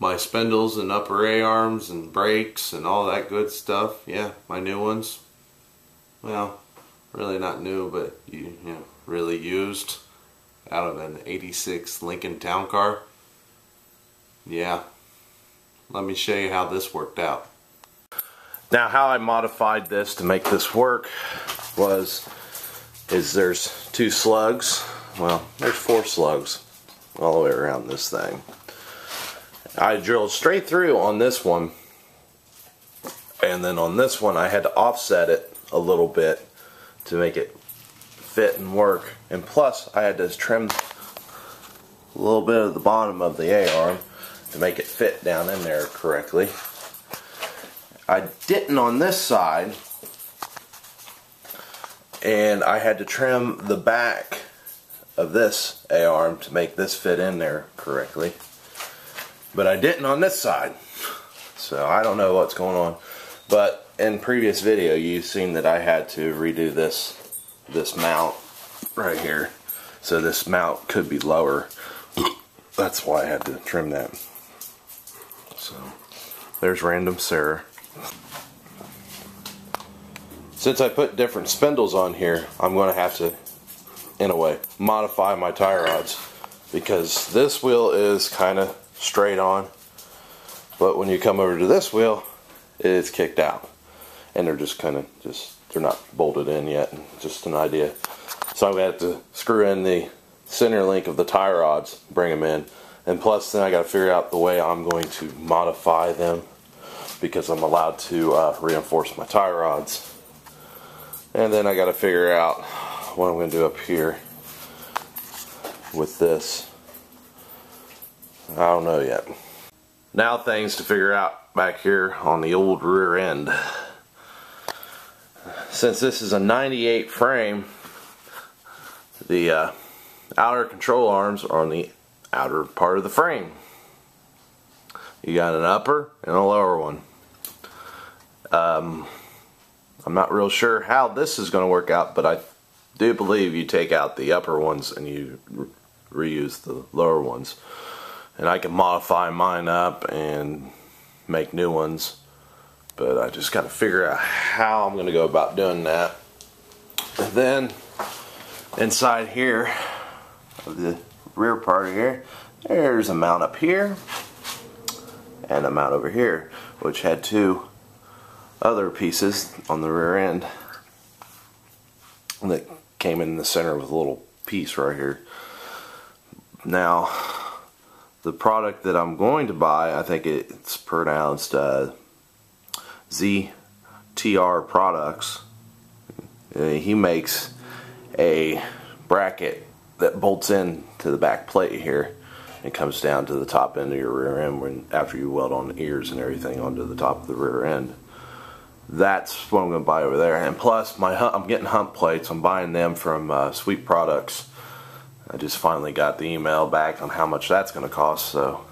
my spindles and upper A-arms and brakes and all that good stuff. Yeah, my new ones. Well, really not new, but you know, really used, out of an '86 Lincoln Town Car. Yeah, let me show you how this worked out. Now, how I modified this to make this work is there's 2 slugs. Well, there's 4 slugs all the way around this thing. I drilled straight through on this one, and then on this one I had to offset it a little bit to make it fit and work. And plus I had to trim a little bit of the bottom of the A-arm to make it fit down in there correctly. I didn't on this side, and I had to trim the back of this A-arm to make this fit in there correctly. But I didn't on this side, so I don't know what's going on. But in previous video you've seen that I had to redo this mount right here, so this mount could be lower. That's why I had to trim that. So there's Random Sarah. Since I put different spindles on here, I'm going to have to, in a way, modify my tie rods, because this wheel is kind of straight on, but when you come over to this wheel, it's kicked out, and they're just kind of they're not bolted in yet. Just an idea. So I'm going to have to screw in the center link of the tie rods, bring them in, and plus then I got to figure out the way I'm going to modify them, because I'm allowed to reinforce my tie rods. And then I got to figure out what I'm going to do up here with this. I don't know yet. Now things to figure out back here on the old rear end. Since this is a 98 frame, the outer control arms are on the outer part of the frame. You got an upper and a lower one. I'm not real sure how this is going to work out, but I do believe you take out the upper ones and you reuse the lower ones. And I can modify mine up and make new ones, but I just got to figure out how I'm going to go about doing that. And then inside here of the rear part of here, there's a mount up here and a mount over here, which had 2 other pieces on the rear end that came in the center with a little piece right here. Now, the product that I'm going to buy, I think it's pronounced ZTR Products. He makes a bracket that bolts in to the back plate here and comes down to the top end of your rear end after you weld on the ears and everything onto the top of the rear end. That's what I'm going to buy over there. And plus, I'm getting hump plates. I'm buying them from Sweet Products. I just finally got the email back on how much that's going to cost, so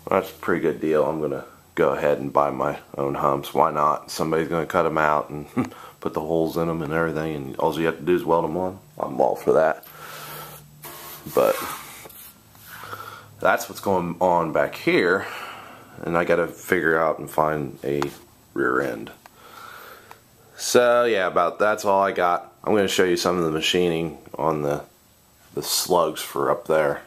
that's a pretty good deal. I'm going to go ahead and buy my own humps. Why not? Somebody's going to cut them out and put the holes in them and everything, and all you have to do is weld them on. I'm all for that. But that's what's going on back here, and I got to figure out and find a rear end. So yeah, that's all I got. I'm going to show you some of the machining on the slugs for up there.